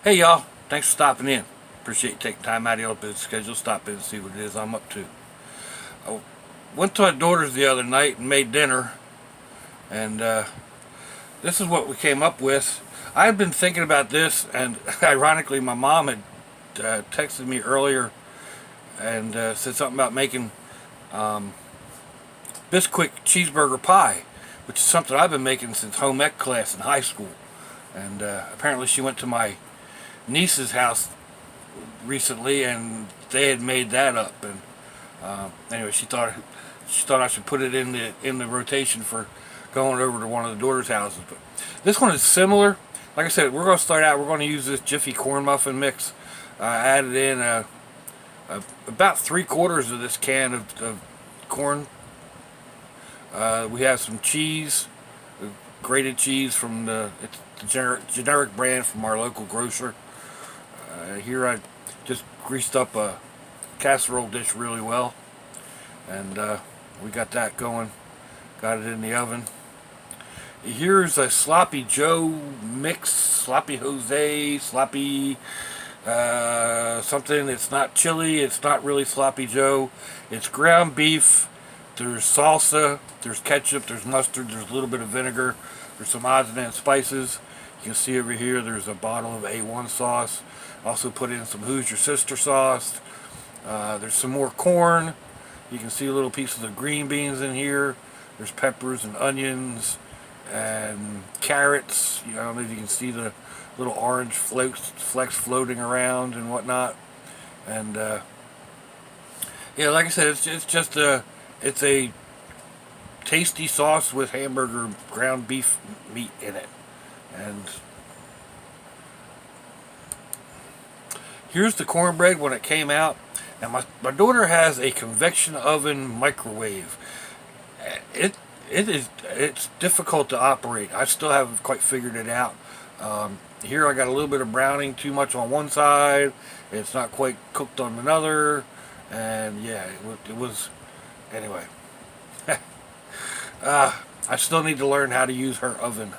Hey y'all, thanks for stopping in. Appreciate you taking time out of your busy schedule, stop in and see what it is I'm up to. I went to my daughter's the other night and made dinner, and this is what we came up with. I had been thinking about this, and ironically, my mom had texted me earlier and said something about making um, Bisquick cheeseburger pie, which is something I've been making since home ec class in high school. And apparently, she went to my niece's house recently, and they had made that up. And anyway, she thought I should put it in the rotation for going over to one of the daughter's houses. But this one is similar. Like I said, we're going to start out. We're going to use this Jiffy corn muffin mix. I added in about 3/4 of this can of corn. We have some cheese, grated cheese from it's the generic brand from our local grocer. Here I just greased up a casserole dish really well, and we got that going. Got it in the oven. Here's a sloppy Joe mix, sloppy Jose, sloppy something. It's not chili. It's not really sloppy Joe. It's ground beef. There's salsa. There's ketchup. There's mustard. There's a little bit of vinegar. There's some odds and ends spices. You can see over here there's a bottle of A1 sauce. Also put in some Who's Your Sister sauce. There's some more corn. You can see little pieces of green beans in here. There's peppers and onions and carrots. I don't know if you can see the little orange flecks floating around and whatnot. And yeah, like I said, it's a tasty sauce with hamburger ground beef meat in it. And here's the cornbread when it came out. Now my daughter has a convection oven microwave. It's difficult to operate. I still haven't quite figured it out. Here I got a little bit of browning too much on one side. It's not quite cooked on another. And yeah, it was anyway. I still need to learn how to use her oven.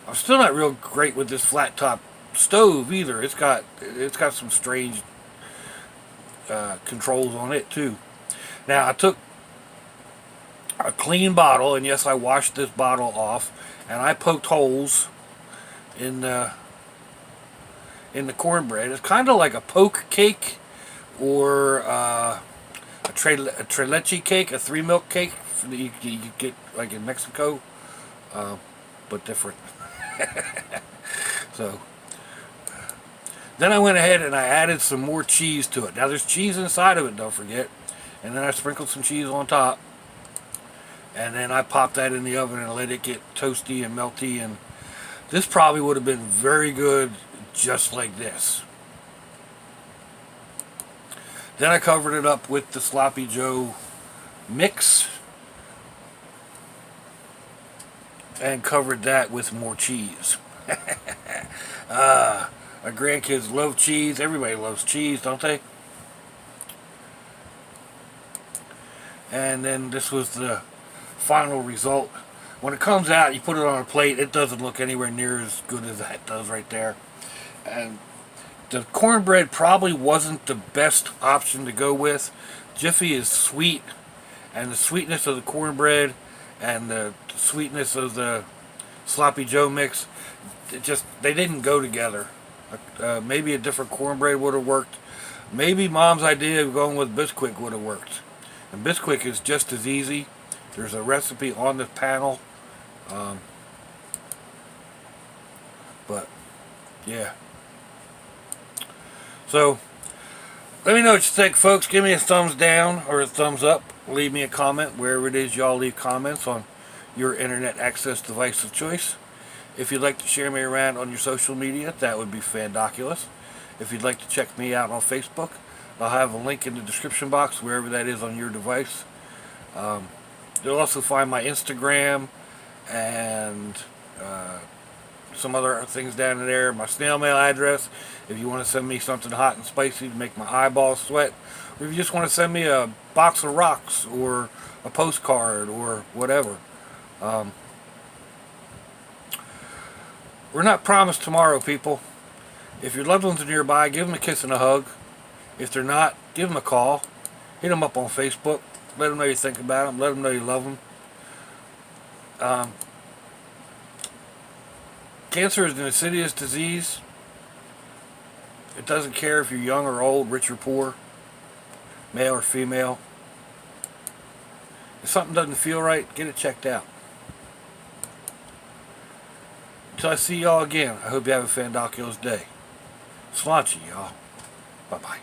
I'm still not real great with this flat top stove either. It's got some strange controls on it too. Now I took a clean bottle, and yes, I washed this bottle off, and I poked holes in the cornbread. It's kind of like a poke cake or a tres leche cake, a 3 milk cake that you get like in Mexico, but different. So then I went ahead and I added some more cheese to it. Now there's cheese inside of it, don't forget. And then I sprinkled some cheese on top. And then I popped that in the oven and let it get toasty and melty. And this probably would have been very good just like this. Then I covered it up with the Sloppy Joe mix. And covered that with more cheese. My grandkids love cheese. Everybody loves cheese, don't they? And then this was the final result. When it comes out, you put it on a plate. It doesn't look anywhere near as good as that does right there. And the cornbread probably wasn't the best option to go with. Jiffy is sweet, and the sweetness of the cornbread and the sweetness of the Sloppy Joe mix, they didn't go together. Maybe a different cornbread would have worked. Maybe Mom's idea of going with Bisquick would have worked. And Bisquick is just as easy. There's a recipe on the panel. But yeah. So let me know what you think, folks. Give me a thumbs down or a thumbs up. Leave me a comment wherever it is y'all leave comments on your internet access device of choice. If you'd like to share me around on your social media, that would be fandoculous. If you'd like to check me out on Facebook, I'll have a link in the description box wherever that is on your device. You'll also find my Instagram and some other things down in there. My snail mail address if you want to send me something hot and spicy to make my eyeballs sweat. Or if you just want to send me a box of rocks or a postcard or whatever. We're not promised tomorrow, people. If your loved ones are nearby, give them a kiss and a hug. If they're not, give them a call. Hit them up on Facebook. Let them know you think about them. Let them know you love them. Cancer is an insidious disease. It doesn't care if you're young or old, rich or poor, male or female. If something doesn't feel right, get it checked out. Until I see y'all again, I hope you have a fandaculous day. Sláinte, y'all. Bye-bye.